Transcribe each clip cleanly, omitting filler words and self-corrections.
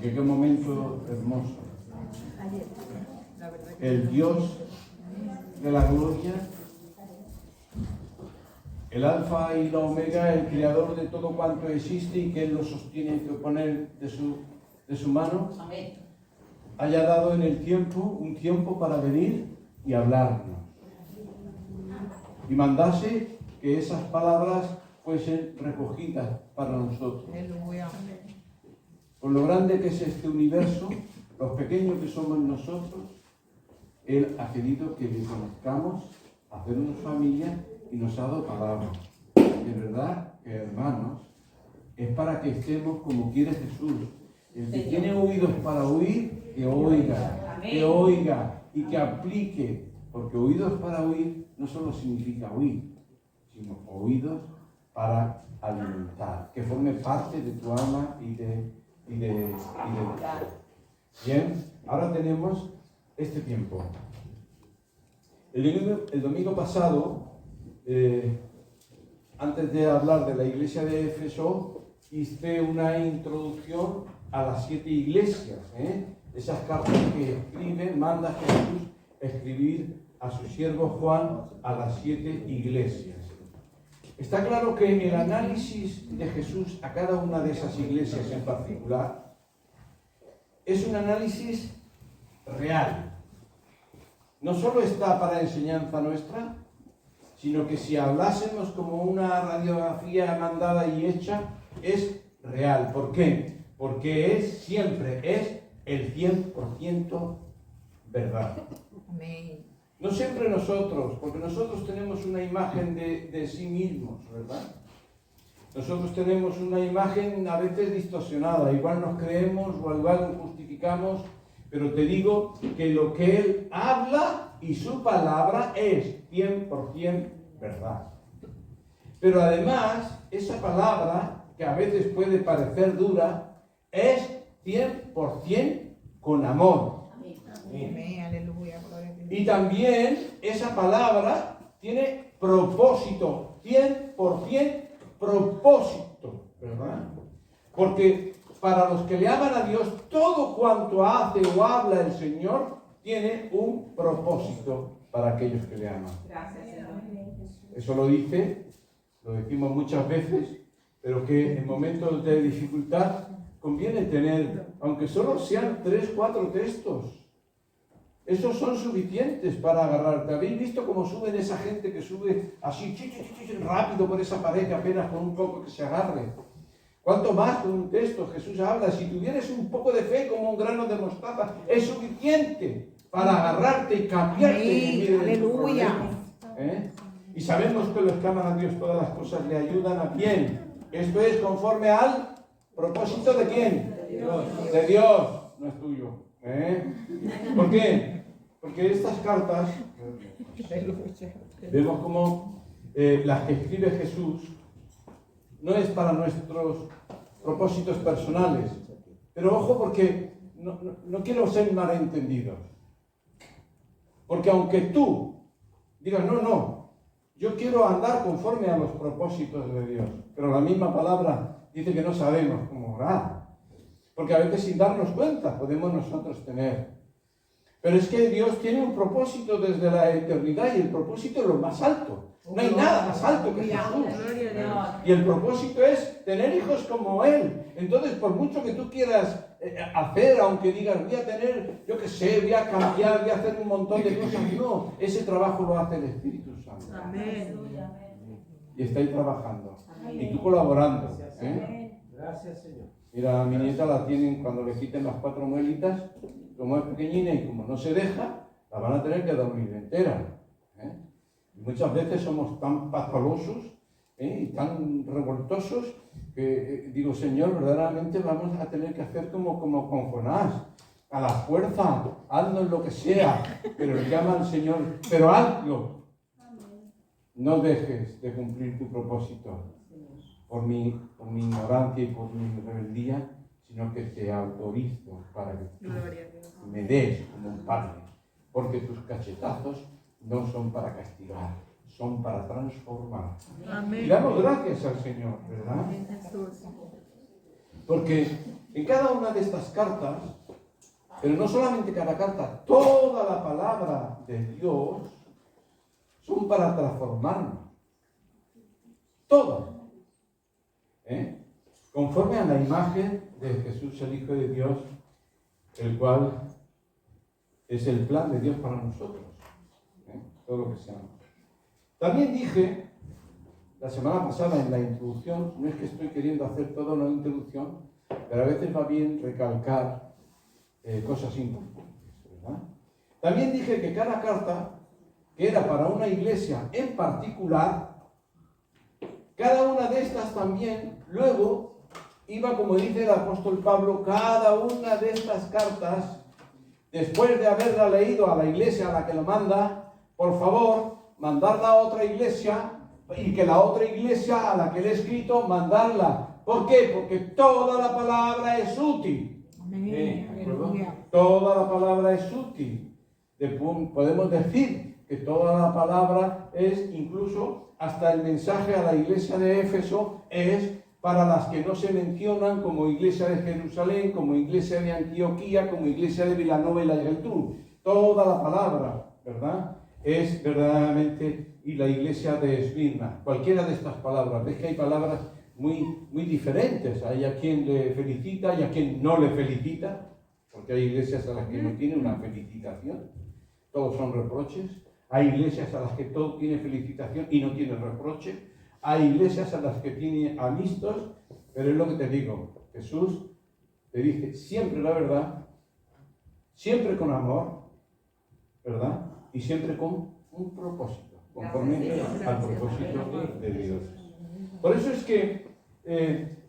Porque qué momento hermoso. El Dios de la gloria, el alfa y la omega, el creador de todo cuanto existe y que Él lo sostiene que poner de su mano, haya dado en el tiempo un tiempo para venir y hablarnos. Y mandase que esas palabras fuesen recogidas para nosotros. Por lo grande que es este universo, los pequeños que somos nosotros, Él ha querido que le conozcamos, hacernos familia y nos ha dado palabras. De verdad que, hermanos, es para que estemos como quiere Jesús. El que tiene oídos para oír, que oiga y que aplique. Porque oídos para oír no solo significa oír, sino oídos para alimentar, que forme parte de tu alma y de tu ser. Bien, ahora tenemos este tiempo. El domingo pasado, antes de hablar de la iglesia de Éfeso, hice una introducción a las 7 iglesias, esas cartas que manda Jesús escribir a su siervo Juan a las 7 iglesias. Está claro que en el análisis de Jesús a cada una de esas iglesias en particular, es un análisis real. No solo está para enseñanza nuestra, sino que si hablásemos como una radiografía mandada y hecha, es real. ¿Por qué? Porque siempre es el 100% verdad. Amén. No siempre nosotros, porque nosotros tenemos una imagen de sí mismos, ¿verdad? Nosotros tenemos una imagen a veces distorsionada, igual nos creemos o igual nos justificamos, pero te digo que lo que Él habla y su palabra es 100% verdad. Pero además, esa palabra, que a veces puede parecer dura, es 100% con amor. Amén, aleluya, gloria a Dios. Y también esa palabra tiene propósito, 100% propósito, ¿verdad? Porque para los que le aman a Dios, todo cuanto hace o habla el Señor tiene un propósito para aquellos que le aman. Gracias, Señor. Eso lo decimos muchas veces, pero que en momentos de dificultad conviene tener, aunque solo sean 3, 4 textos. Esos son suficientes para agarrarte. ¿Habéis visto cómo suben esa gente que sube así rápido por esa pared que apenas con un poco que se agarre? ¿Cuánto más con un texto Jesús habla? Si tuvieras un poco de fe como un grano de mostaza, es suficiente para agarrarte y cambiarte. Amén, aleluya. Y sabemos que los que aman a Dios todas las cosas le ayudan a bien. Esto es conforme al propósito de ¿quién? De Dios, no es tuyo. ¿Por qué? Porque estas cartas vemos como las que escribe Jesús no es para nuestros propósitos personales. Pero ojo, porque no quiero ser malentendidos. Porque aunque tú digas, no, yo quiero andar conforme a los propósitos de Dios, pero la misma palabra dice que no sabemos cómo orar. Porque a veces sin darnos cuenta podemos nosotros tener. Pero es que Dios tiene un propósito desde la eternidad y el propósito es lo más alto. No hay nada más alto que Jesús. Y el propósito es tener hijos como Él. Entonces, por mucho que tú quieras hacer, aunque digas, voy a tener, yo qué sé, voy a cambiar, voy a hacer un montón de cosas, no, ese trabajo lo hace el Espíritu Santo. Amén. Y está ahí trabajando. Y tú colaborando. Gracias, Señor. Mira, a mi nieta la tienen cuando le quiten las 4 muelitas, como es pequeñina y como no se deja, la van a tener que dormir entera. Y muchas veces somos tan patolosos y tan revoltosos que digo, Señor, verdaderamente vamos a tener que hacer como con Jonás, a la fuerza, haznos lo que sea, pero le llama al Señor, pero hazlo. No dejes de cumplir tu propósito por mi ignorancia y por mi rebeldía, sino que te autorizo para que tú me des como un padre, porque tus cachetazos no son para castigar, son para transformar. Amén. Y damos gracias al Señor, ¿verdad? Porque en cada una de estas cartas, pero no solamente cada carta, toda la palabra de Dios son para transformarnos. Todas. Conforme a la imagen de Jesús, el Hijo de Dios, el cual es el plan de Dios para nosotros. Todo lo que seamos. También dije, la semana pasada en la introducción, no es que estoy queriendo hacer toda una introducción, pero a veces va bien recalcar cosas importantes, ¿verdad? También dije que cada carta, que era para una iglesia en particular, cada una de estas también, luego, iba, como dice el apóstol Pablo, cada una de estas cartas, después de haberla leído a la iglesia a la que lo manda, por favor, mandarla a otra iglesia, y que la otra iglesia a la que le he escrito, mandarla. ¿Por qué? Porque toda la palabra es útil. Amén. Aleluya. Toda la palabra es útil. Podemos decir que toda la palabra es, incluso hasta el mensaje a la iglesia de Éfeso, es para las que no se mencionan como iglesia de Jerusalén, como iglesia de Antioquía, como iglesia de Vilanova y la Geltrú. Toda la palabra, ¿verdad?, es verdaderamente, y la iglesia de Esmirna. Cualquiera de estas palabras, ves que hay palabras muy diferentes. Hay a quien le felicita y a quien no le felicita, porque hay iglesias a las que no tiene una felicitación, todos son reproches. Hay iglesias a las que todo tiene felicitación y no tiene reproche. Hay iglesias a las que tiene amistos, pero es lo que te digo, Jesús te dice siempre la verdad, siempre con amor, ¿verdad? Y siempre con un propósito, conforme al propósito de Dios. Por eso es que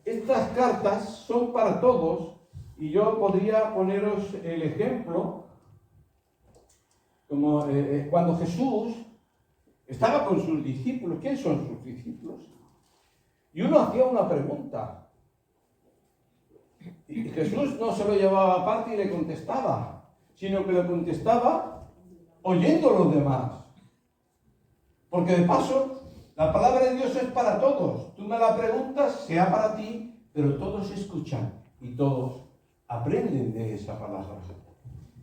estas cartas son para todos, y yo podría poneros el ejemplo, como cuando Jesús estaba con sus discípulos. ¿Quiénes son sus discípulos? Y uno hacía una pregunta, y Jesús no se lo llevaba aparte y le contestaba, sino que le contestaba oyendo a los demás. Porque de paso, la palabra de Dios es para todos. Tú me la preguntas, sea para ti, pero todos escuchan y todos aprenden de esa palabra.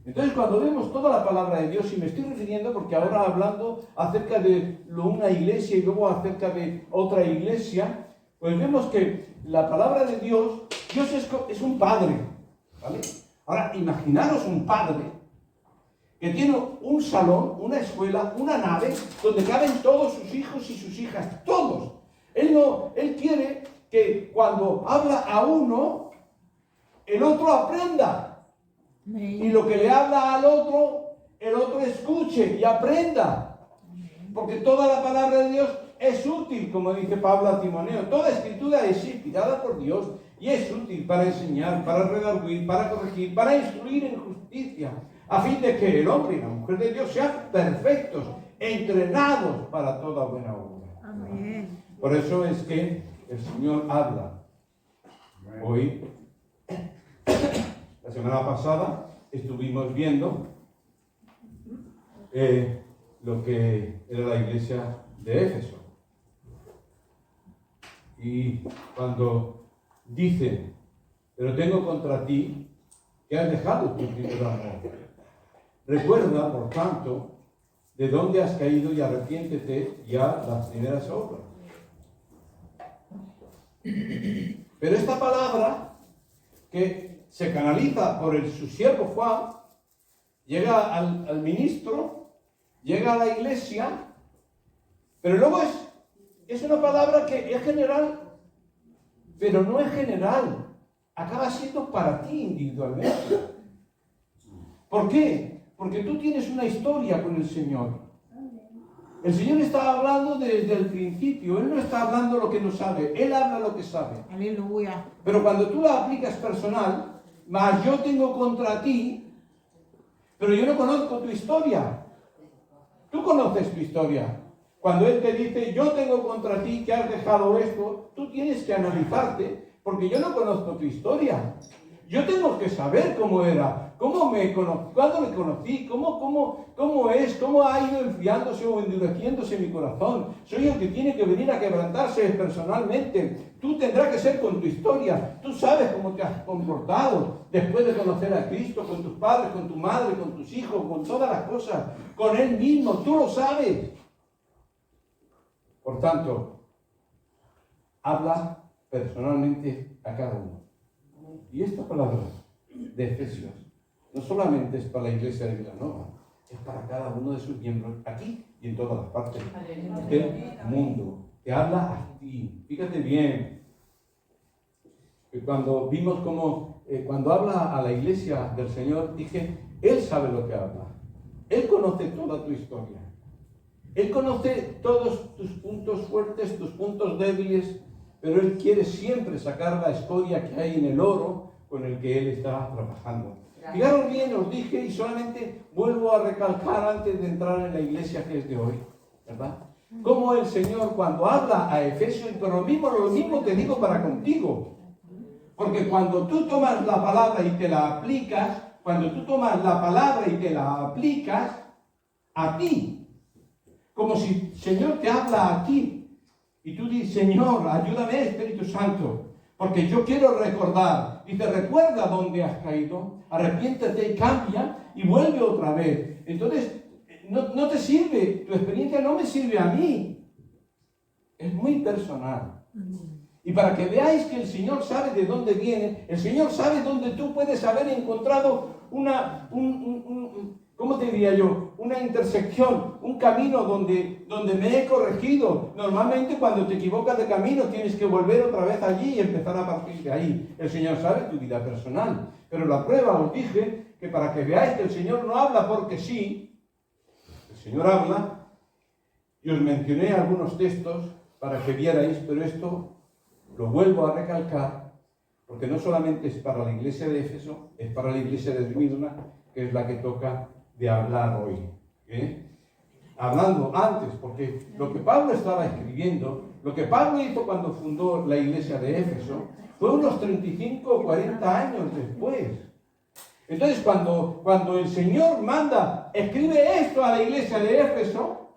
Entonces, cuando vemos toda la palabra de Dios, y me estoy refiriendo porque ahora hablando acerca de una iglesia y luego acerca de otra iglesia, pues vemos que la palabra de Dios, Dios es un padre, ¿vale? Ahora, imaginaros un padre que tiene un salón, una escuela, una nave, donde caben todos sus hijos y sus hijas, todos. Él quiere que cuando habla a uno, el otro aprenda. Y lo que le habla al otro, el otro escuche y aprenda. Porque toda la palabra de Dios es útil, como dice Pablo a Timoneo. Toda escritura es inspirada por Dios y es útil para enseñar, para redarguir, para corregir, para instruir en justicia, a fin de que el hombre y la mujer de Dios sean perfectos, entrenados para toda buena obra. Amén. Por eso es que el Señor habla. Hoy, la semana pasada, estuvimos viendo lo que era la iglesia de Éfeso. Y cuando dice, pero tengo contra ti que has dejado tu primer amor. Recuerda, por tanto, de dónde has caído y arrepiéntete y haz las primeras obras. Pero esta palabra, que se canaliza por su siervo Juan, llega al ministro, llega a la iglesia, pero luego es una palabra que es general, pero no es general, acaba siendo para ti individualmente. ¿Por qué? Porque tú tienes una historia con el Señor. El Señor está hablando desde el principio. Él no está hablando lo que no sabe. Él habla lo que sabe. Aleluya. Pero cuando tú la aplicas personal, más yo tengo contra ti, pero yo no conozco tu historia. Tú conoces tu historia. Cuando Él te dice, yo tengo contra ti que has dejado esto, tú tienes que analizarte, porque yo no conozco tu historia. Yo tengo que saber cómo era, cuándo le conocí, cómo es, cómo ha ido enfriándose o endureciéndose mi corazón. Soy el que tiene que venir a quebrantarse personalmente. Tú tendrás que ser con tu historia. Tú sabes cómo te has comportado después de conocer a Cristo, con tus padres, con tu madre, con tus hijos, con todas las cosas, con Él mismo. Tú lo sabes. Por tanto, habla personalmente a cada uno. Y esta palabra de Efesios no solamente es para la iglesia de Vilanova, es para cada uno de sus miembros, aquí y en todas las partes del mundo. Te habla a ti. Fíjate bien, que cuando vimos cómo, cuando habla a la iglesia del Señor, dije, Él sabe lo que habla. Él conoce toda tu historia. Él conoce todos tus puntos fuertes, tus puntos débiles, pero Él quiere siempre sacar la escoria que hay en el oro con el que Él está trabajando. Fijaros bien, os dije, y solamente vuelvo a recalcar antes de entrar en la iglesia que es de hoy, ¿verdad? Como el Señor cuando habla a Efesios, pero lo mismo te digo para contigo. Porque cuando tú tomas la palabra y te la aplicas, a ti, como si el Señor te habla a ti, y tú dices, Señor, ayúdame, Espíritu Santo, porque yo quiero recordar. Dice, recuerda dónde has caído, arrepiéntete y cambia y vuelve otra vez. Entonces, no te sirve, tu experiencia no me sirve a mí. Es muy personal. Y para que veáis que el Señor sabe de dónde viene, el Señor sabe dónde tú puedes haber encontrado ¿cómo te diría yo? Una intersección, un camino donde me he corregido. Normalmente cuando te equivocas de camino tienes que volver otra vez allí y empezar a partir de ahí. El Señor sabe tu vida personal. Pero la prueba os dije que para que veáis que el Señor no habla porque sí, el Señor habla, y os mencioné algunos textos para que vierais, pero esto lo vuelvo a recalcar, porque no solamente es para la iglesia de Éfeso, es para la iglesia de Esmirna, que es la que toca de hablar hoy. Hablando antes, porque lo que Pablo estaba escribiendo, lo que Pablo hizo cuando fundó la iglesia de Éfeso, fue unos 35 o 40 años después. Entonces, cuando el Señor escribe esto a la iglesia de Éfeso,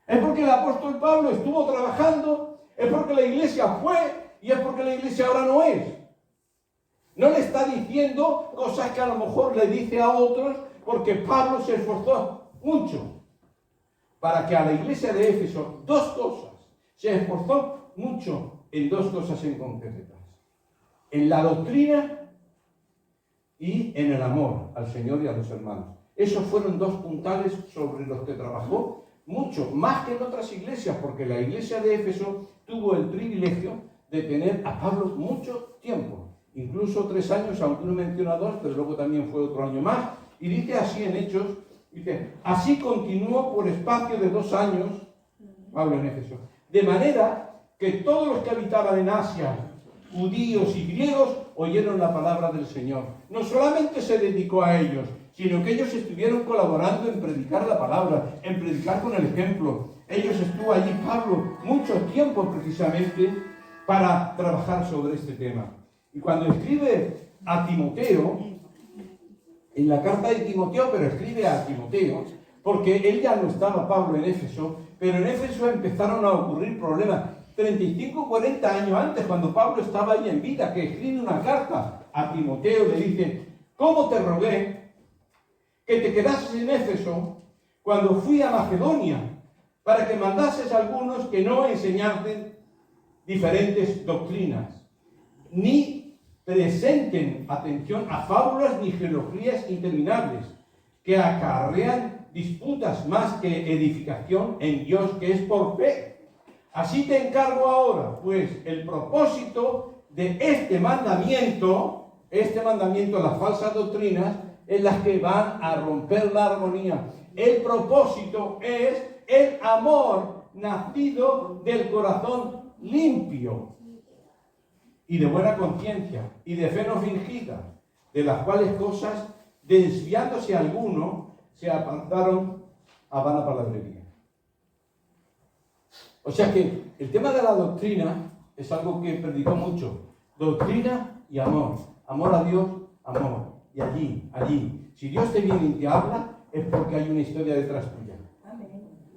es porque el apóstol Pablo estuvo trabajando, es porque la iglesia fue y es porque la iglesia ahora no es. No le está diciendo cosas que a lo mejor le dice a otros, porque Pablo se esforzó mucho para que a la iglesia de Éfeso se esforzó mucho en dos cosas en concretas: en la doctrina y en el amor al Señor y a los hermanos. Esos fueron dos puntales sobre los que trabajó mucho, más que en otras iglesias, porque la iglesia de Éfeso tuvo el privilegio de tener a Pablo mucho tiempo, incluso 3 años, aunque uno menciona 2, pero luego también fue otro año más. Y dice así en Hechos, dice, así continuó por espacio de 2 años, Pablo en Éfeso, de manera que todos los que habitaban en Asia, judíos y griegos, oyeron la palabra del Señor. No solamente se dedicó a ellos, sino que ellos estuvieron colaborando en predicar la palabra, en predicar con el ejemplo. Ellos estuvo allí, Pablo, mucho tiempo precisamente para trabajar sobre este tema. Y cuando escribe a Timoteo, en la carta de Timoteo, pero escribe a Timoteo, porque él ya no estaba, Pablo, en Éfeso, pero en Éfeso empezaron a ocurrir problemas. 35, 40 años antes, cuando Pablo estaba ahí en vida, que escribe una carta a Timoteo, le dice, ¿cómo te rogué que te quedases en Éfeso cuando fui a Macedonia, para que mandases a algunos que no enseñasen diferentes doctrinas, ni presenten atención a fábulas ni genealogías interminables, que acarrean disputas más que edificación en Dios, que es por fe? Así te encargo ahora, pues, el propósito de este mandamiento, las falsas doctrinas, en las que van a romper la armonía. El propósito es el amor nacido del corazón limpio y de buena conciencia y de fe no fingida, de las cuales cosas, desviándose alguno, se apartaron a vana palabrería. O sea que el tema de la doctrina es algo que predicó mucho. Doctrina y amor. amor a Dios, amor. Y allí. Si Dios te viene y te habla, es porque hay una historia detrás tuya.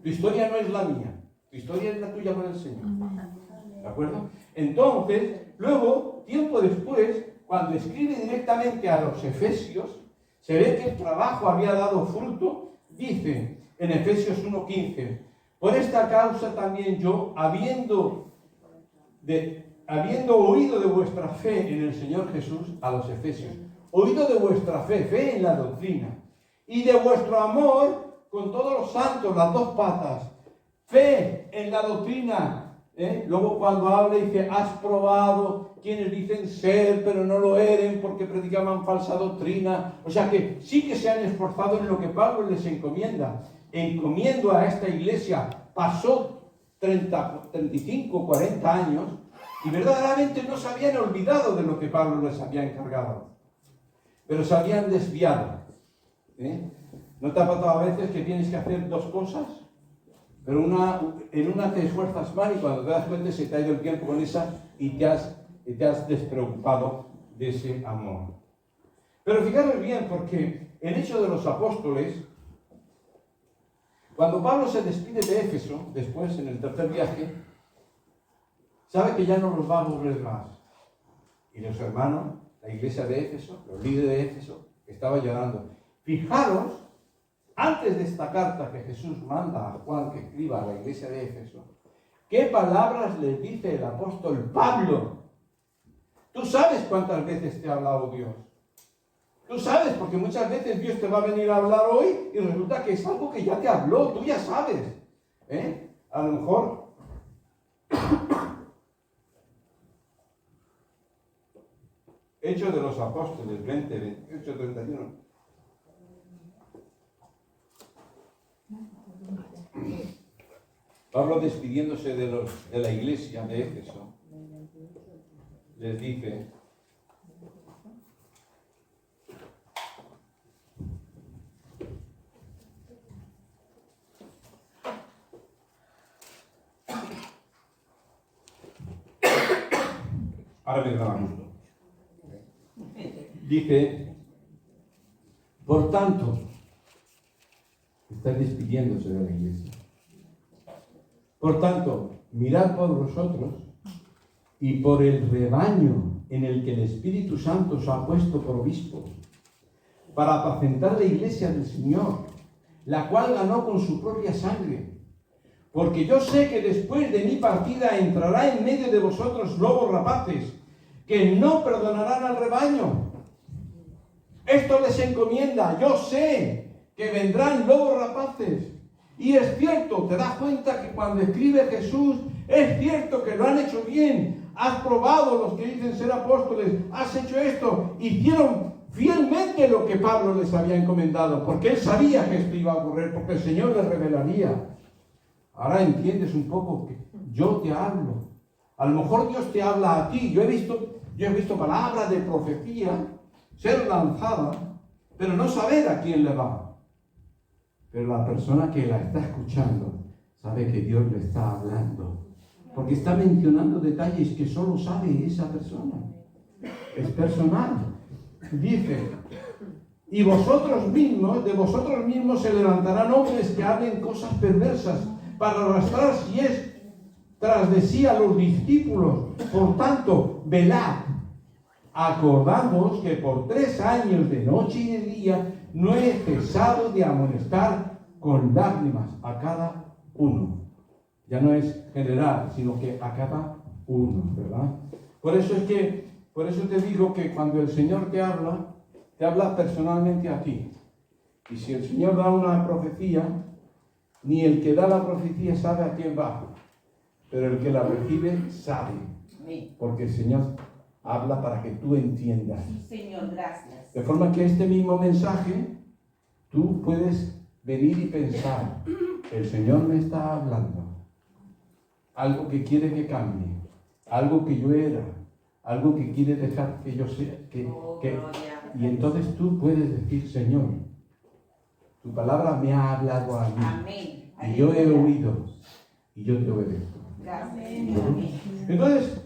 Tu historia no es la mía, tu historia es la tuya con el Señor. ¿De acuerdo? Entonces, luego, tiempo después, cuando escribe directamente a los Efesios, se ve que el trabajo había dado fruto. Dice en Efesios 1:15, por esta causa también yo, habiendo oído de vuestra fe en el Señor Jesús, a los Efesios, oído de vuestra fe en la doctrina, y de vuestro amor con todos los santos, las dos patas, fe en la doctrina. Luego cuando habla dice, has probado, quienes dicen ser, pero no lo eran porque predicaban falsa doctrina. O sea que sí que se han esforzado en lo que Pablo les encomienda. Encomiendo a esta iglesia, pasó 30, 35, 40 años, y verdaderamente no se habían olvidado de lo que Pablo les había encargado, pero se habían desviado. ¿No te ha pasado a veces que tienes que hacer dos cosas? Pero en una te esfuerzas mal y cuando te das cuenta se te ha ido el tiempo con esa y te has despreocupado de ese amor. Pero fijaros bien, porque en Hechos de los Apóstoles, cuando Pablo se despide de Éfeso, después en el tercer viaje, sabe que ya no los va a volver más. Y los hermanos, la iglesia de Éfeso, los líderes de Éfeso, estaban llorando. Fijaros, antes de esta carta que Jesús manda a Juan que escriba a la iglesia de Éfeso, ¿qué palabras les dice el apóstol Pablo? Tú sabes cuántas veces te ha hablado Dios. Tú sabes, porque muchas veces Dios te va a venir a hablar hoy y resulta que es algo que ya te habló, tú ya sabes. A lo mejor Hechos de los Apóstoles 20, 28, 31. Pablo, despidiéndose de la iglesia de Éfeso, les dice: ahora me da gusto. Dice, por tanto, está despidiéndose de la iglesia. Por tanto, mirad por vosotros y por el rebaño en el que el Espíritu Santo os ha puesto por obispos, para apacentar la iglesia del Señor, la cual ganó con su propia sangre. Porque yo sé que después de mi partida entrará en medio de vosotros lobos rapaces, que no perdonarán al rebaño. Esto les encomienda. Yo sé que vendrán lobos rapaces. Y es cierto, te das cuenta que cuando escribe Jesús, es cierto que lo han hecho bien. Has probado los que dicen ser apóstoles, has hecho esto. Hicieron fielmente lo que Pablo les había encomendado, porque él sabía que esto iba a ocurrir, porque el Señor les revelaría. Ahora entiendes un poco que yo te hablo. A lo mejor Dios te habla a ti. Yo he visto palabras de profecía ser lanzadas, pero no saber a quién le va. Pero la persona que la está escuchando sabe que Dios le está hablando, porque está mencionando detalles que solo sabe esa persona. Es personal. Dice, y de vosotros mismos se levantarán hombres que hablen cosas perversas para arrastrar si es tras de sí a los discípulos. Por tanto, velad, acordándoos que por 3 años de noche y de día no he cesado de amonestar con lágrimas a cada uno. Ya no es general, sino que a cada uno, ¿verdad? Por eso te digo que cuando el Señor te habla personalmente a ti. Y si el Señor da una profecía, ni el que da la profecía sabe a quién va, pero el que la recibe sabe, porque el Señor habla para que tú entiendas. Sí, Señor, gracias. De forma que este mismo mensaje, tú puedes venir y pensar, el Señor me está hablando, algo que quiere que cambie, algo que yo era, algo que quiere dejar que yo sea, y entonces tú puedes decir, Señor, tu palabra me ha hablado a mí. Amén. Y yo he oído, y yo te obedezco. Gracias, Señor. Entonces,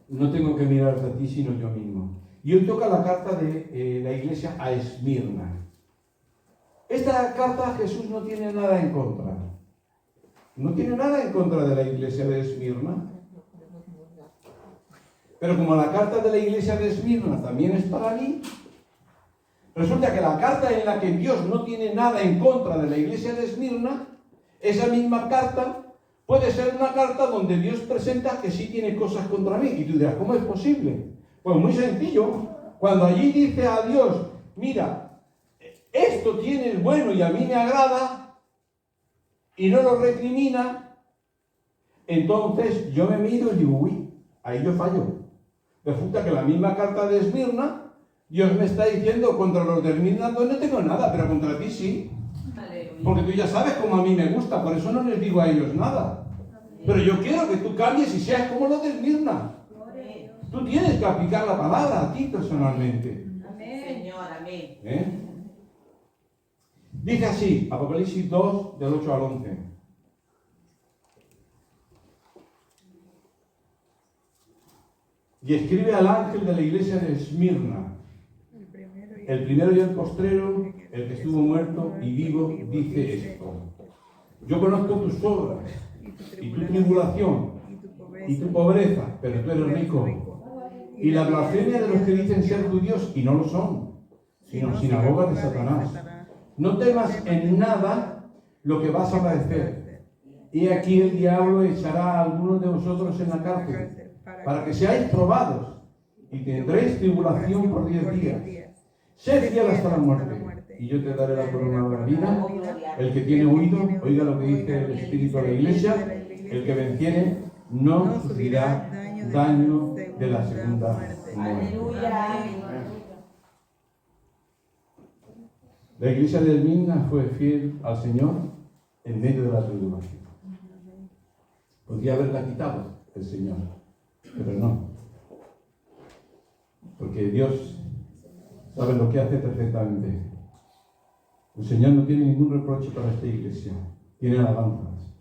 no tengo que mirarte a ti, sino yo mismo. Y hoy toca la carta de la iglesia a Esmirna. Esta carta Jesús no tiene nada en contra. No tiene nada en contra de la iglesia de Esmirna. Pero como la carta de la iglesia de Esmirna también es para mí, resulta que la carta en la que Dios no tiene nada en contra de la iglesia de Esmirna, esa misma carta puede ser una carta donde Dios presenta que sí tiene cosas contra mí. Y tú dirás, ¿cómo es posible? Pues muy sencillo. Cuando allí dice a Dios, mira, esto tienes bueno y a mí me agrada, y no lo recrimina, entonces yo me miro y digo, uy, ahí yo fallo. Resulta que la misma carta de Esmirna, Dios me está diciendo, contra los de Esmirna no tengo nada, pero contra ti sí. Porque tú ya sabes cómo a mí me gusta, por eso no les digo a ellos nada. Pero yo quiero que tú cambies y seas como los de Esmirna. Tú tienes que aplicar la palabra a ti personalmente. Amén. Señor, amén. Dice así, Apocalipsis 2, del 8 al 11. Y escribe al ángel de la iglesia de Esmirna, el primero y el postrero, el que estuvo muerto y vivo, dice esto. Yo conozco tus obras y tu tribulación y tu pobreza, pero tú eres rico. Y la blasfemia de los que dicen ser judíos y no lo son, sino sinagoga de Satanás. No temas en nada lo que vas a padecer. Y aquí el diablo echará a algunos de vosotros en la cárcel, para que seáis probados, y tendréis tribulación por 10 días. Sed fiel hasta la muerte, y yo te daré la corona de la vida. El que tiene oído, oiga lo que dice el Espíritu de la Iglesia. El que venciere no sufrirá daño de la segunda muerte. La iglesia de Esmirna fue fiel al Señor en medio de la tribulación. Podría haberla quitado el Señor, pero no. Porque Dios sabe lo que hace perfectamente. El Señor no tiene ningún reproche para esta iglesia. Tiene alabanzas.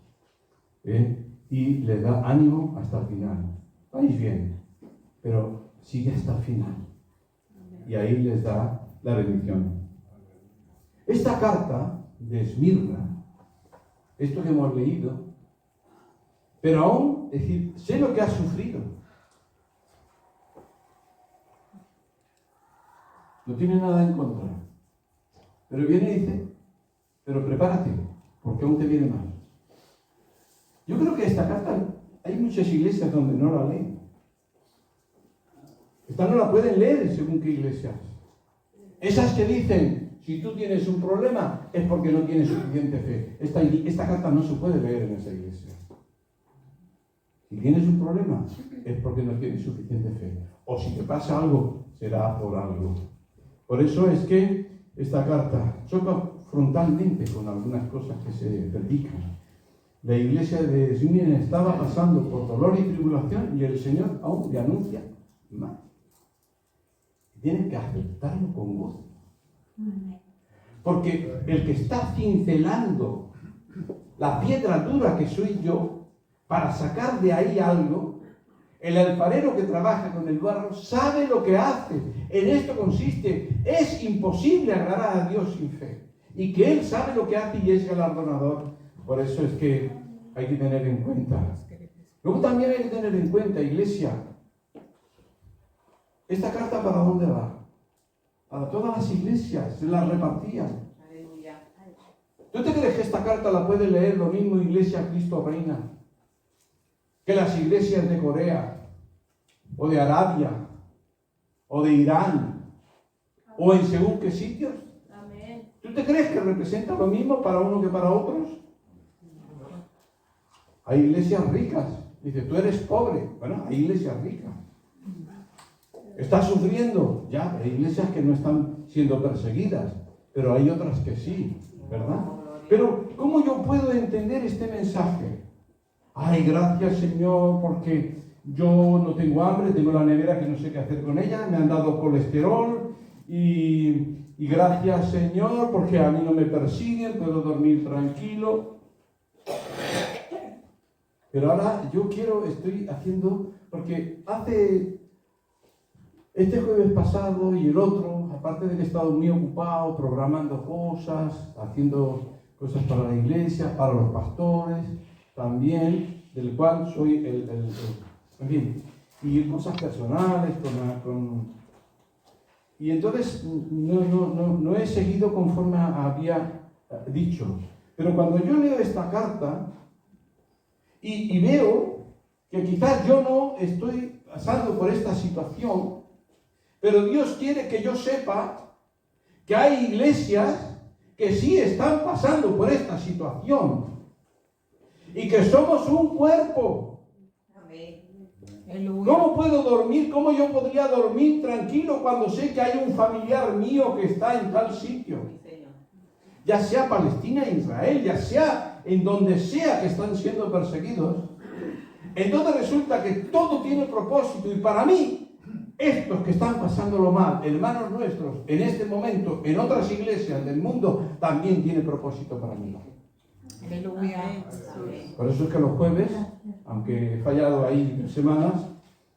Y le da ánimo hasta el final. Vais bien, pero sigue hasta el final. Y ahí les da la bendición. Esta carta de Esmirna, esto que hemos leído, pero aún, es decir, sé lo que has sufrido. No tiene nada en contra. Pero viene y dice, pero prepárate, porque aún te viene más. Yo creo que esta carta, hay muchas iglesias donde no la leen. Esta no la pueden leer según qué iglesias. Esas que dicen, si tú tienes un problema, es porque no tienes suficiente fe. Esta carta no se puede leer en esa iglesia. Si tienes un problema, es porque no tienes suficiente fe. O si te pasa algo, será por algo. Por eso es que esta carta choca frontalmente con algunas cosas que se predican. La iglesia de Esmirna estaba pasando por dolor y tribulación y el Señor aún le anuncia más. Tienen que aceptarlo con gozo. Porque el que está cincelando la piedra dura que soy yo, para sacar de ahí algo, el alfarero que trabaja con el barro sabe lo que hace. En esto consiste. Es imposible agradar a Dios sin fe. Y que Él sabe lo que hace y es galardonador. Por eso es que hay que tener en cuenta. Luego también hay que tener en cuenta, iglesia, ¿esta carta para dónde va? Para todas las iglesias, se la repartían. ¿Tú te crees que esta carta la puede leer lo mismo Iglesia Cristo Reina que las iglesias de Corea, o de Arabia, o de Irán, o en según qué sitios? Amén. ¿Tú te crees que representa lo mismo para uno que para otros? Hay iglesias ricas. Dice, tú eres pobre. Bueno, hay iglesias ricas. ¿Estás sufriendo? Ya, hay iglesias que no están siendo perseguidas, pero hay otras que sí, ¿verdad? Pero, ¿cómo yo puedo entender este mensaje? Ay, gracias Señor, porque yo no tengo hambre, tengo la nevera que no sé qué hacer con ella, me han dado colesterol y gracias Señor, porque a mí no me persiguen, puedo dormir tranquilo. Pero ahora yo estoy haciendo, porque este jueves pasado y el otro, aparte de que he estado muy ocupado programando cosas, haciendo cosas para la iglesia, para los pastores, también, del cual soy en fin, y cosas personales, y entonces no he seguido conforme había dicho. Pero cuando yo leo esta carta y veo que quizás yo no estoy pasando por esta situación, pero Dios quiere que yo sepa que hay iglesias que sí están pasando por esta situación y que somos un cuerpo. Amén. Aleluya. ¿Cómo puedo dormir? ¿Cómo yo podría dormir tranquilo cuando sé que hay un familiar mío que está en tal sitio? Sí, Señor. Ya sea Palestina, Israel, ya sea en donde sea que están siendo perseguidos. Entonces resulta que todo tiene propósito, y para mí, estos que están pasándolo mal, hermanos nuestros, en este momento, en otras iglesias del mundo, también tiene propósito para mí. Aleluya. Amén. Por eso es que los jueves, aunque he fallado ahí semanas,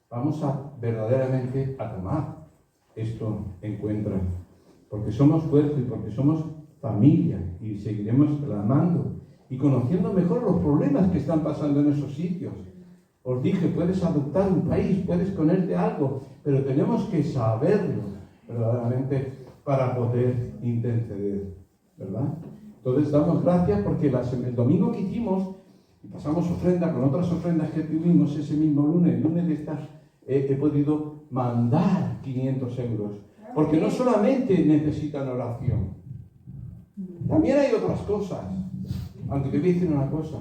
vamos a verdaderamente a tomar esto en cuenta. Porque somos cuerpo y porque somos familia, y seguiremos clamando y conociendo mejor los problemas que están pasando en esos sitios. Os dije, puedes adoptar un país, puedes ponerte algo, pero tenemos que saberlo verdaderamente para poder interceder, ¿verdad? Entonces damos gracias porque el domingo que hicimos, y pasamos ofrenda con otras ofrendas que tuvimos ese mismo lunes, el lunes de estas, he podido mandar 500 euros, porque no solamente necesitan oración, también hay otras cosas. Aunque te voy a decir una cosa,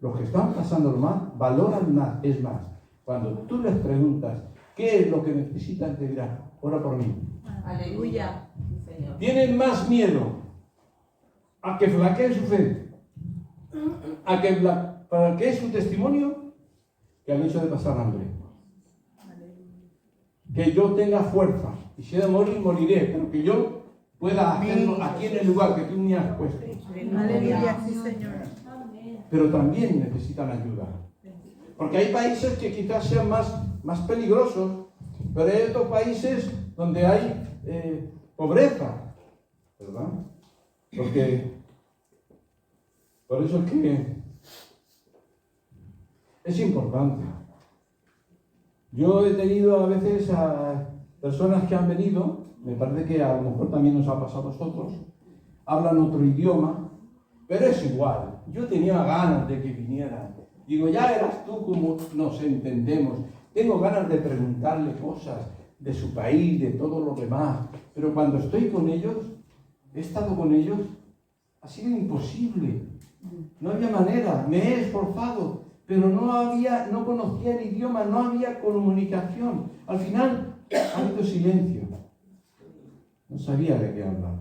los que están pasando mal valoran más. Es más, cuando tú les preguntas qué es lo que necesitan, te dirán, ora por mí. Aleluya. Sí, Señor. Tienen más miedo a que flaquee su fe, a que flaquee su testimonio, que al hecho de pasar hambre. Que yo tenga fuerza, y si he de morir, moriré, pero que yo pueda hacerlo aquí en el lugar que tú me has puesto. Aleluya. Sí, Señor. Pero también necesitan ayuda. Porque hay países que quizás sean más peligrosos, pero hay otros países donde hay pobreza, ¿verdad? Porque por eso es que es importante. Yo he tenido a veces a personas que han venido, me parece que a lo mejor también nos ha pasado a nosotros, hablan otro idioma, pero es igual. Yo tenía ganas de que vinieran. Digo, ya verás tú cómo nos entendemos. Tengo ganas de preguntarle cosas de su país, de todo lo demás. Pero cuando estoy con ellos, he estado con ellos, ha sido imposible. No había manera. Me he esforzado, pero no conocía el idioma, no había comunicación. Al final, ha habido silencio. No sabía de qué hablar.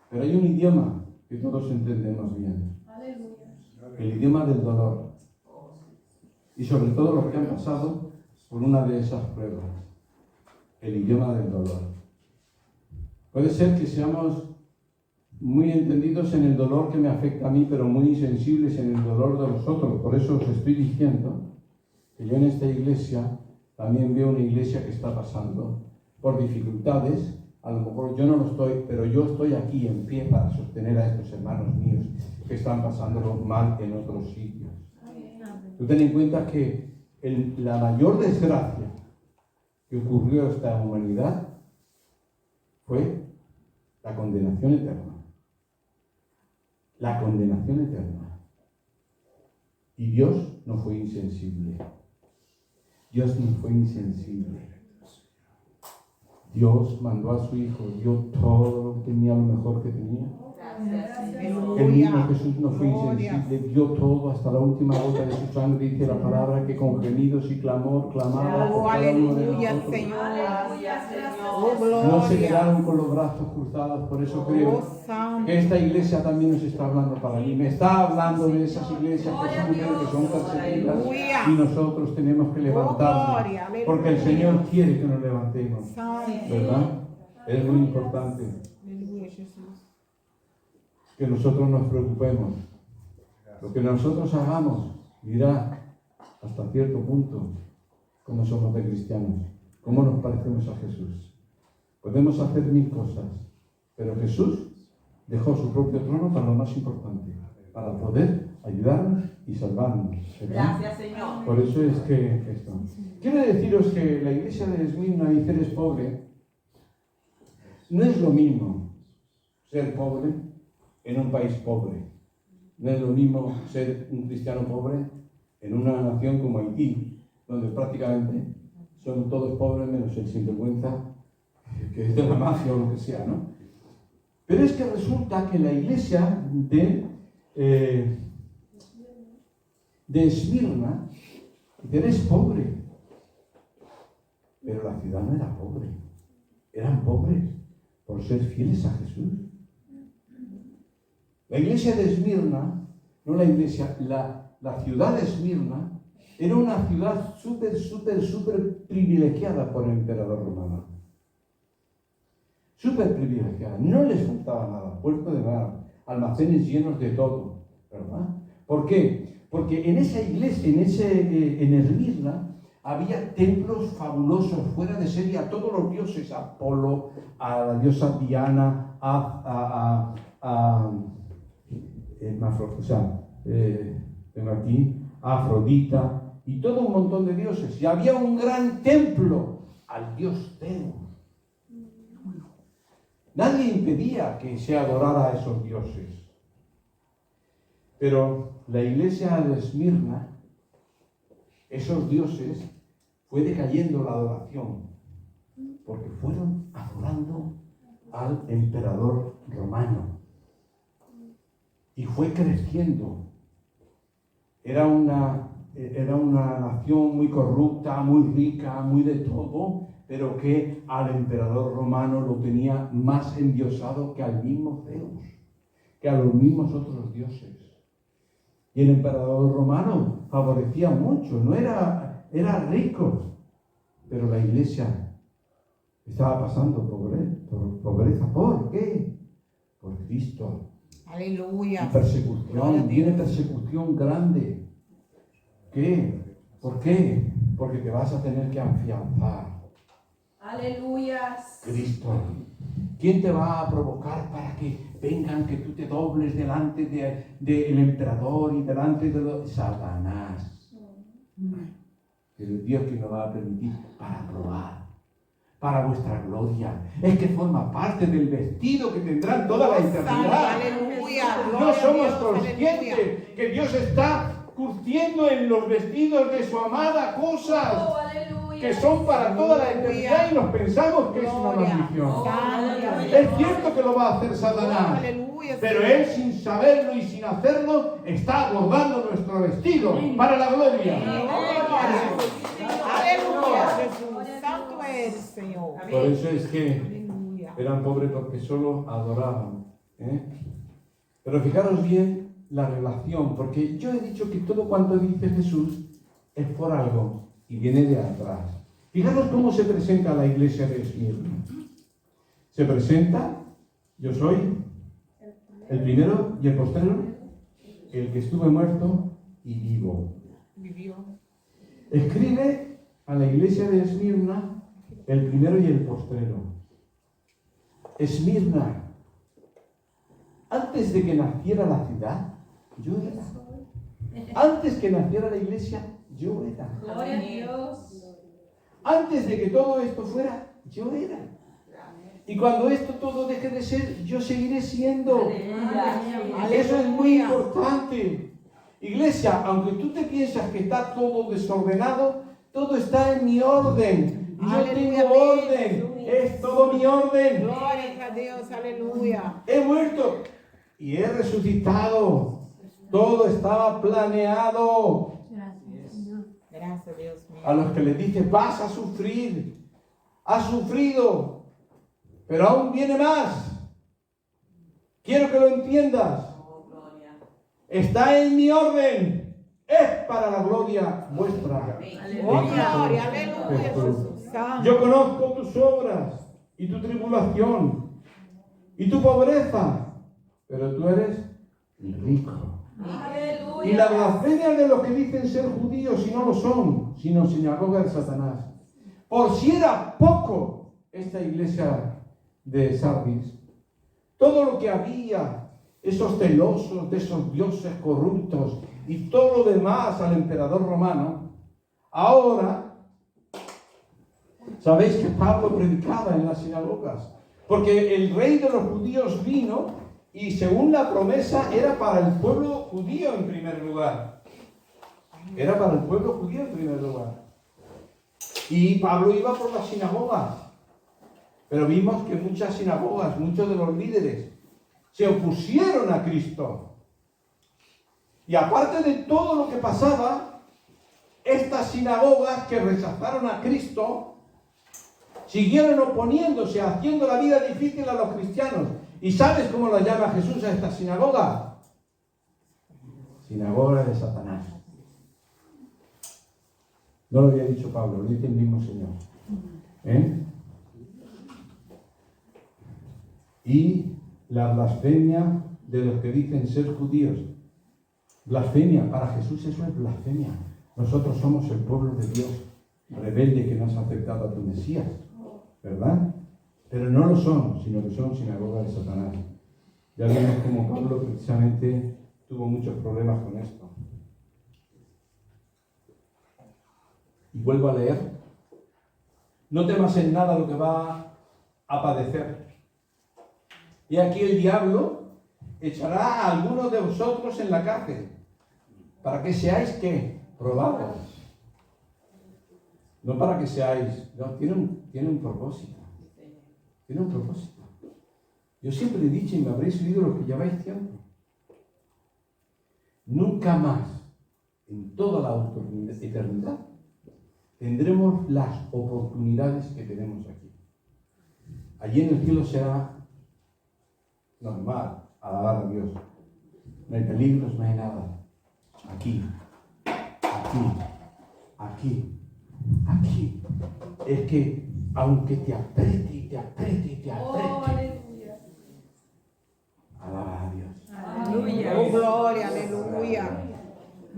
Pero hay un idioma que todos entendemos bien. El idioma del dolor. Y sobre todo los que han pasado por una de esas pruebas. El idioma del dolor. Puede ser que seamos muy entendidos en el dolor que me afecta a mí, pero muy insensibles en el dolor de los otros. Por eso os estoy diciendo que yo en esta iglesia también veo una iglesia que está pasando por dificultades. A lo mejor yo no lo estoy, pero yo estoy aquí en pie para sostener a estos hermanos míos que están pasándolo mal en otros sitios. Tú ten en cuenta que la mayor desgracia que ocurrió a esta humanidad fue la condenación eterna. La condenación eterna. Y Dios no fue insensible. Dios no fue insensible. Dios mandó a su Hijo, dio todo lo que tenía, lo mejor que tenía. El mismo Jesús no fue insensible, dio todo hasta la última gota de su sangre. Dice la palabra que con gemidos y clamor clamaba por cada uno de nosotros. No se quedaron con los brazos cruzados. Por eso creo que esta iglesia también nos está hablando para mí. Me está hablando de esas iglesias que son mujeres que son perseguidas, y nosotros tenemos que levantarnos, porque el Señor quiere que nos levantemos, ¿verdad? Es muy importante que nosotros nos preocupemos. Lo que nosotros hagamos dirá hasta cierto punto cómo somos de cristianos. ¿Cómo nos parecemos a Jesús? Podemos hacer 1000 cosas, pero Jesús dejó su propio trono para lo más importante, para poder ayudarnos y salvarnos. ¿Verdad? Gracias, Señor. Por eso es que esto. Quiero deciros que la iglesia de Esmirna dice eres pobre. No es lo mismo ser pobre en un país pobre. No es lo mismo ser un cristiano pobre en una nación como Haití, donde prácticamente son todos pobres menos el sinvergüenza que es de la mafia o lo que sea, ¿no? Pero es que resulta que la iglesia de Esmirna eres pobre, pero la ciudad no era pobre, eran pobres por ser fieles a Jesús. La iglesia de Esmirna, no la iglesia, la ciudad de Esmirna era una ciudad súper privilegiada por el emperador romano. Súper privilegiada, no les faltaba nada, puerto de mar, almacenes llenos de todo, ¿verdad? ¿Por qué? Porque en esa iglesia, en Esmirna, había templos fabulosos, fuera de serie, a todos los dioses, a Apolo, a la diosa Diana, tengo aquí, a Afrodita, y todo un montón de dioses. Y había un gran templo al dios Zeus. Nadie impedía que se adorara a esos dioses. Pero la iglesia de Esmirna, esos dioses, fue decayendo la adoración, porque fueron adorando al emperador romano. Y fue creciendo. Era una nación muy corrupta, muy rica, muy de todo, pero que al emperador romano lo tenía más endiosado que al mismo Zeus, que a los mismos otros dioses. Y el emperador romano favorecía mucho, era rico, pero la iglesia estaba pasando pobreza. ¿Por qué? Por Cristo. Aleluya. Y persecución, viene persecución grande. ¿Qué? ¿Por qué? Porque te vas a tener que afianzar. Aleluya. Cristo. ¿Quién te va a provocar para que vengan, que tú te dobles delante del emperador y delante de Satanás? Pero Dios que nos va a permitir para probar, para vuestra gloria. Es que forma parte del vestido que tendrán toda la eternidad. Aleluya. No somos conscientes que Dios está curtiendo en los vestidos de su amada cosas Oh, aleluya. que son para toda la eternidad y nos pensamos que es una maldición. Es cierto que lo va a hacer Satanás, pero él sin saberlo y sin hacerlo está bordando nuestro vestido para la gloria. Aleluya, Jesús. Santo eres, Señor. Por eso es que Aleluya. eran pobres porque solo adoraban. Pero fijaros bien la relación, porque yo he dicho que todo cuanto dice Jesús es por algo y viene de atrás. Fijaros cómo se presenta la iglesia de Esmirna. Se presenta, yo soy el primero y el postrero, el que estuve muerto y vivo. Vivió. Escribe a la iglesia de Esmirna el primero y el postrero. Esmirna, antes de que naciera la ciudad, yo era. Antes que naciera la iglesia, yo era. Gloria a Dios. Antes de que todo esto fuera, yo era. Y cuando esto todo deje de ser, yo seguiré siendo. Eso es muy importante. Iglesia, aunque tú te piensas que está todo desordenado, todo está en mi orden. Yo tengo orden. Es todo mi orden. Gloria a Dios, aleluya. He muerto y he resucitado. Todo estaba planeado. Gracias, Dios mío. A los que les dice, vas a sufrir. Has sufrido, pero aún viene más. Quiero que lo entiendas. Oh, gloria. Está en mi orden. Es para la gloria vuestra. Oh, gloria, aleluya, Jesús. Santo. Yo conozco tus obras y tu tribulación y tu pobreza, pero tú eres rico. Aleluya. Y la blasfemia de los que dicen ser judíos y no lo son, sino sinagoga de Satanás. Por si era poco esta iglesia de Sardis, todo lo que había, esos celosos de esos dioses corruptos y todo lo demás al emperador romano, ahora, sabéis que Pablo predicaba en las sinagogas, porque el rey de los judíos vino y según la promesa era para el pueblo judío en primer lugar. Era para el pueblo judío en primer lugar. Y Pablo iba por las sinagogas. Pero vimos que muchas sinagogas, muchos de los líderes, se opusieron a Cristo. Y aparte de todo lo que pasaba, estas sinagogas que rechazaron a Cristo, siguieron oponiéndose, haciendo la vida difícil a los cristianos. ¿Y sabes cómo la llama Jesús a esta sinagoga? Sinagoga de Satanás. No lo había dicho Pablo, lo dice el mismo Señor. Y la blasfemia de los que dicen ser judíos. Blasfemia, para Jesús eso es blasfemia. Nosotros somos el pueblo de Dios, rebelde que no has aceptado a tu Mesías, ¿verdad? Pero no lo son, sino que son sinagogas de Satanás. Ya vimos como Pablo precisamente tuvo muchos problemas con esto. Y vuelvo a leer. No temas en nada lo que va a padecer. Y aquí el diablo echará a algunos de vosotros en la cárcel, para que seáis, ¿qué? Probados. No para que seáis, no, tiene un propósito. Tiene un propósito. Yo siempre he dicho, y me habréis oído los que lleváis tiempo, nunca más, en toda la eternidad, tendremos las oportunidades que tenemos aquí. Allí en el cielo será normal, alabar a Dios. No hay peligros, no hay nada. Aquí. Es que aunque te apriete, alaba a Dios. Aleluya. Oh, gloria, aleluya.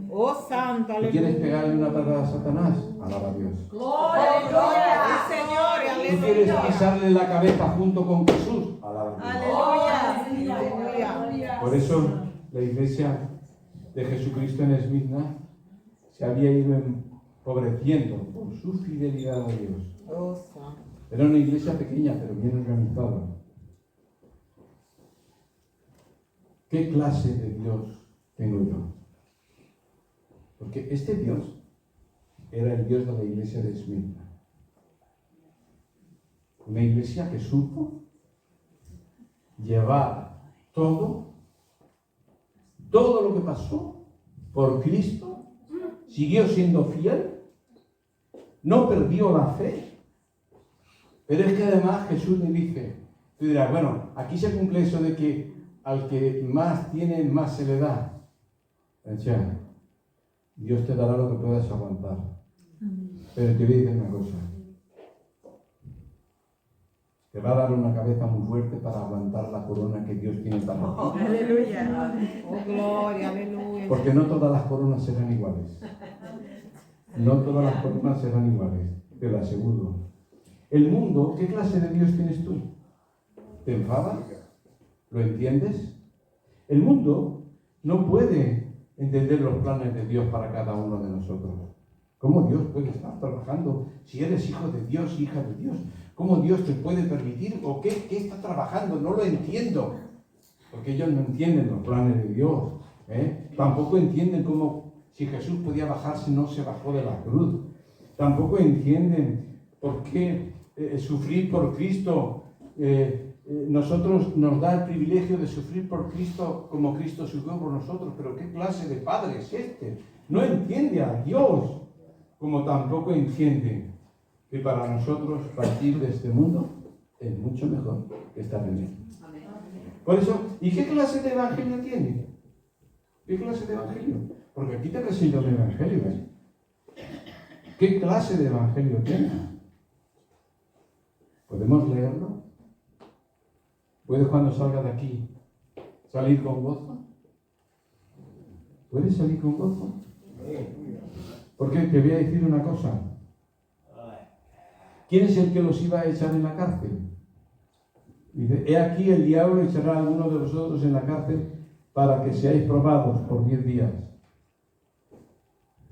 Oh, santo, ¿Tú aleluya. quieres pegarle una patada a Satanás? Alaba a Dios. Gloria. Sí, Señor, ¿Tú quieres aleluya. pisarle la cabeza junto con Jesús? Alaba a Dios. Aleluya. Por eso la iglesia de Jesucristo en Esmirna se había ido empobreciendo por su fidelidad a Dios. Oh, santo. Era una iglesia pequeña, pero bien organizada. ¿Qué clase de Dios tengo yo? Porque este Dios era el Dios de la iglesia de Esmirna. Una iglesia que supo llevar todo lo que pasó por Cristo, siguió siendo fiel, no perdió la fe. Pero es que además Jesús le dice, tú dirás, bueno, aquí se cumple eso de que al que más tiene, más se le da. Anciano, Dios te dará lo que puedas aguantar. Pero te voy a decir una cosa. Te va a dar una cabeza muy fuerte para aguantar la corona que Dios tiene para ti. Aleluya. Oh, gloria, aleluya. Porque no todas las coronas serán iguales. No todas las coronas serán iguales, te lo aseguro. El mundo, ¿qué clase de Dios tienes tú? ¿Te enfadas? ¿Lo entiendes? El mundo no puede entender los planes de Dios para cada uno de nosotros. ¿Cómo Dios puede estar trabajando si eres hijo de Dios, hija de Dios? ¿Cómo Dios te puede permitir? ¿O qué está trabajando? No lo entiendo. Porque ellos no entienden los planes de Dios. Tampoco entienden cómo, si Jesús podía bajarse, no se bajó de la cruz. Tampoco entienden por qué sufrir por Cristo. Nosotros nos da el privilegio de sufrir por Cristo como Cristo sufrió por nosotros. Pero ¿qué clase de padre es este? No entiende a Dios, como tampoco entiende que para nosotros partir de este mundo es mucho mejor que estar en él. Por eso, ¿y qué clase de evangelio tiene? ¿Qué clase de evangelio? Porque aquí te presento el evangelio, ¿eh? ¿Qué clase de evangelio tiene? ¿Podemos leerlo? ¿Puedes cuando salga de aquí salir con gozo? ¿Puedes salir con gozo? Porque te voy a decir una cosa. ¿quién es el que los iba a echar en la cárcel? Dice, he aquí el diablo echará a alguno de vosotros en la cárcel para que seáis probados por 10 días.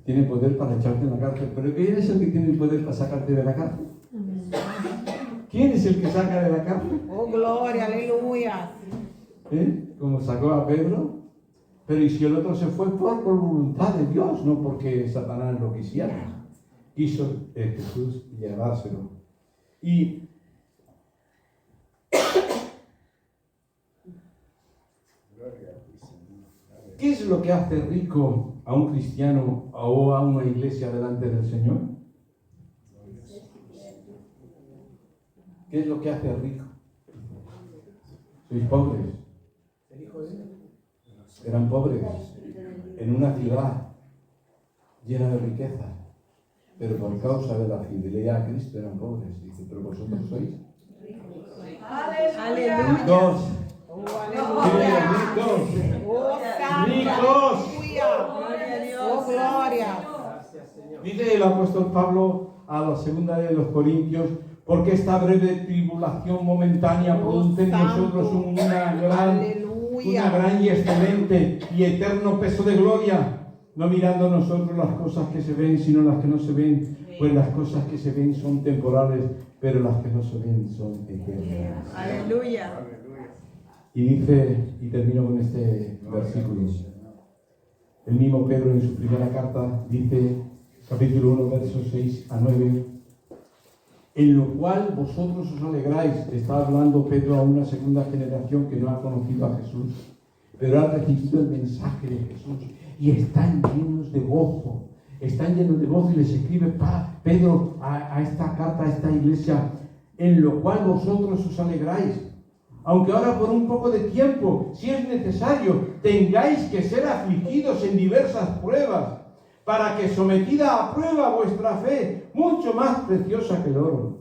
Tiene poder para echarte en la cárcel, pero ¿quién es el que tiene el poder para sacarte de la cárcel? ¿Quién es el que saca de la cárcel? Oh, gloria, aleluya. Como sacó a Pedro. Pero ¿y si el otro se fue por voluntad de Dios? No porque Satanás lo quisiera. Quiso Jesús llevárselo. Y ¿qué es lo que hace rico a un cristiano o a una iglesia delante del Señor? ¿Qué es lo que hace rico? Sois pobres. Eran pobres en una ciudad llena de riqueza, pero por causa de la fidelidad a Cristo eran pobres. Dice, pero vosotros sois Aleluya. ricos. Oh, ¡Ricos! Oh, santo, ¡Ricos! aleluya. Oh, gloria. Gracias, Señor. Dice el apóstol Pablo a la segunda de los Corintios, porque esta breve tribulación momentánea produce en nosotros una gran y excelente y eterno peso de gloria, no mirando nosotros las cosas que se ven, sino las que no se ven, pues las cosas que se ven son temporales, pero las que no se ven son eternas. Aleluya. Y dice, y termino con este versículo, el mismo Pedro en su primera carta dice, capítulo 1, versos 6 a 9, en lo cual vosotros os alegráis. Está hablando Pedro a una segunda generación que no ha conocido a Jesús, pero ha recibido el mensaje de Jesús y están llenos de gozo. Están llenos de gozo y les escribe Pedro a esta carta, a esta iglesia, en lo cual vosotros os alegráis. Aunque ahora por un poco de tiempo, si es necesario, tengáis que ser afligidos en diversas pruebas, para que sometida a prueba vuestra fe, mucho más preciosa que el oro,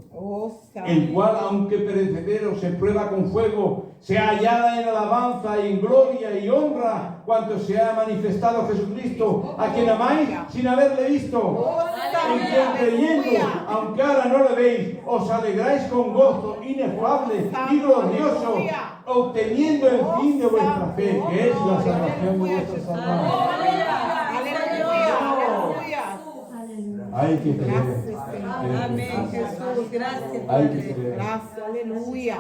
el cual, aunque perecedero, se prueba con fuego, sea hallada en alabanza y en gloria y honra, cuanto se ha manifestado Jesucristo, a quien amáis sin haberle visto, en quien creyendo, aunque ahora no le veis, os alegráis con gozo inefable y glorioso, obteniendo el fin de vuestra fe, que es la salvación de vuestras almas. Hay que creer. Amén, Jesús. Gracias, Hay que Padre. creer. Gracias, aleluya.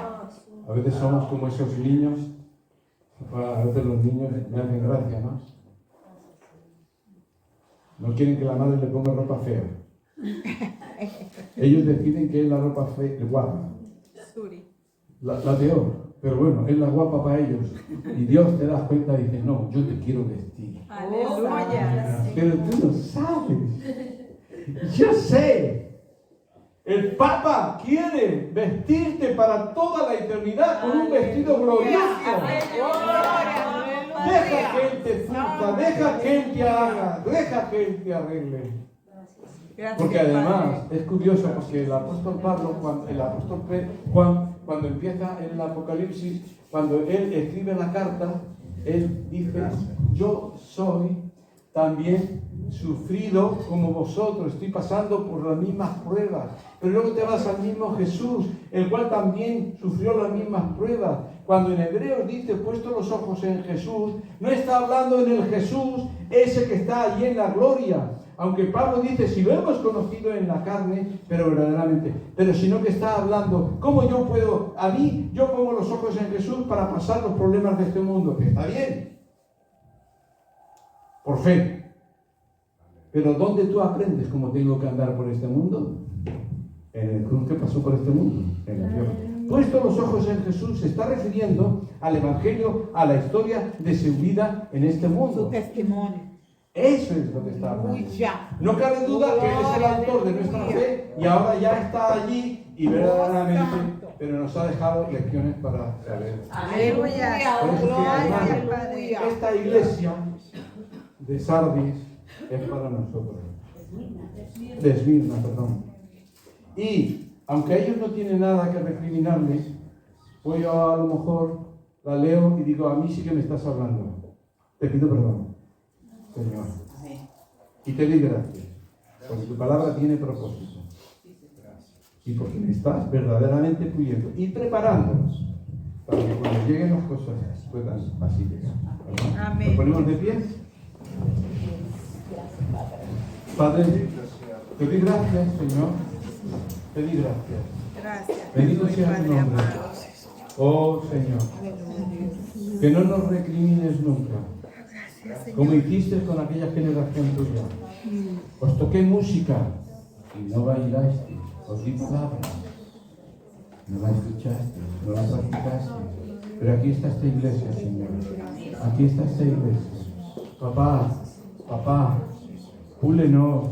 A veces somos como esos niños. A veces los niños me hacen gracia, ¿no? No quieren que la madre le ponga ropa fea. Ellos deciden que es la ropa fea, guapa. La peor. Pero bueno, es la guapa para ellos. Y Dios te das cuenta y dice, no, yo te quiero vestir. Aleluya. Pero tú no sabes. Yo sé. El Papa quiere vestirte para toda la eternidad con un vestido glorioso. Deja que Él te surta, deja que Él te haga, deja que Él te arregle. Porque además es curioso porque el apóstol Pablo, Juan, cuando empieza el Apocalipsis, cuando él escribe la carta, él dice, yo soy también sufrido como vosotros, estoy pasando por las mismas pruebas. Pero luego te vas al mismo Jesús, el cual también sufrió las mismas pruebas. Cuando en Hebreos dice, puesto los ojos en Jesús, no está hablando en el Jesús, ese que está allí en la gloria. Aunque Pablo dice, si lo hemos conocido en la carne, pero verdaderamente, pero sino que está hablando, ¿cómo yo puedo? A mí, yo pongo los ojos en Jesús para pasar los problemas de este mundo, que está bien, por fe. Pero ¿dónde tú aprendes cómo tengo que andar por este mundo? En el cruz que pasó por este mundo, en la tierra. Puesto los ojos en Jesús, se está refiriendo al Evangelio, a la historia de su vida en este mundo. Su testimonio. Eso es lo que está hablando. Aleluya. No cabe duda que Él es el autor de nuestra fe y ahora ya está allí y verdaderamente, pero nos ha dejado lecciones para saber. Aleluya. Por eso, Gloria, hermano, aleluya. esta iglesia de Sardis es para nosotros. De Esmirna, perdón. Y aunque ellos no tienen nada que recriminarme, pues yo a lo mejor la leo y digo, a mí sí que me estás hablando. Te pido perdón, Señor. Y te doy gracias, porque tu palabra tiene propósito. y porque me estás verdaderamente puliendo y preparándonos para que cuando lleguen las cosas puedan así llegar. ¿Verdad? Amén. ¿Nos ponemos de pie? Padre, te doy gracias, Señor. Te doy gracias. Gracias. Bendito Jesús, sea tu Padre nombre. amado. Oh, Señor. Que no nos recrimines nunca, como hiciste con aquella generación tuya. Os toqué música y no bailaste, os di palabra, no la escuchaste, no la practicaste. Pero aquí está esta iglesia, Señor. Aquí está esta iglesia. Papá, púlenos,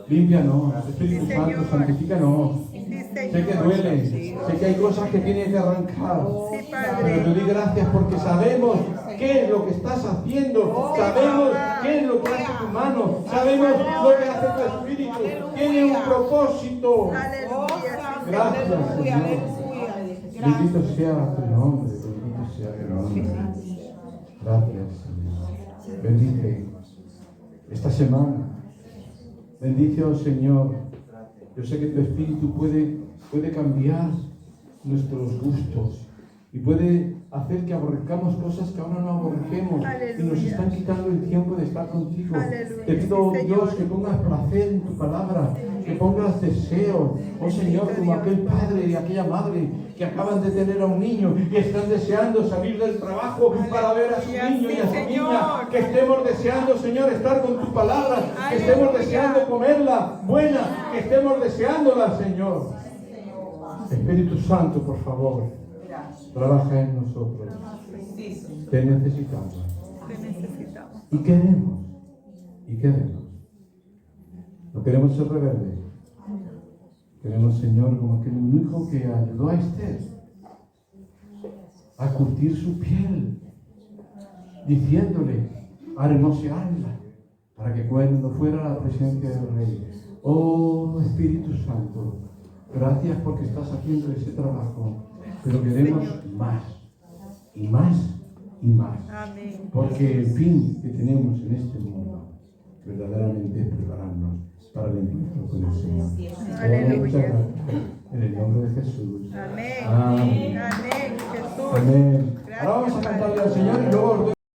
límpianos, Espíritu Sí, Santo, Señor. santifícanos. Sí, Sé que Señor. duele, sé que hay cosas que tienes que arrancar. Sí, Padre. Pero te doy gracias porque sabemos qué es lo que estás haciendo, sabemos qué es lo que hace tu mano, sabemos lo que hace tu espíritu. Tiene un propósito. Aleluya. Gracias, Aleluya, Señor. aleluya. Bendito sea tu nombre, bendito sea tu nombre. Gracias, Señor. Bendice esta semana. Bendice, oh Señor. Yo sé que tu espíritu puede cambiar nuestros gustos y puede hacer que aborrezcamos cosas que ahora no aborrecemos y nos están quitando el tiempo de estar contigo. Aleluya. Te pido, Sí, Señor. Dios, que pongas placer en tu palabra, que pongas deseo, oh Señor, como aquel padre y aquella madre que acaban de tener a un niño y están deseando salir del trabajo para ver a su niño y a su niña, que estemos deseando, Señor, estar con tu palabra, que estemos deseando comerla buena, que estemos deseándola, Señor. Espíritu Santo, por favor, trabaja en nosotros. Te necesitamos. Te necesitamos. Y queremos. No queremos ser rebeldes. Queremos, Señor, como aquel hijo que ayudó a Esther a curtir su piel, diciéndole, a hermosearla, para que cuando fuera a la presencia del Rey. Oh, Espíritu Santo, gracias porque estás haciendo ese trabajo, pero queremos más, y más, y más. Amén. Porque el fin que tenemos en este mundo verdaderamente es prepararnos para el encuentro con el Señor. Aleluya. Muchas gracias. En el nombre de Jesús. Amén. Amén. Amén. Jesús. Amén.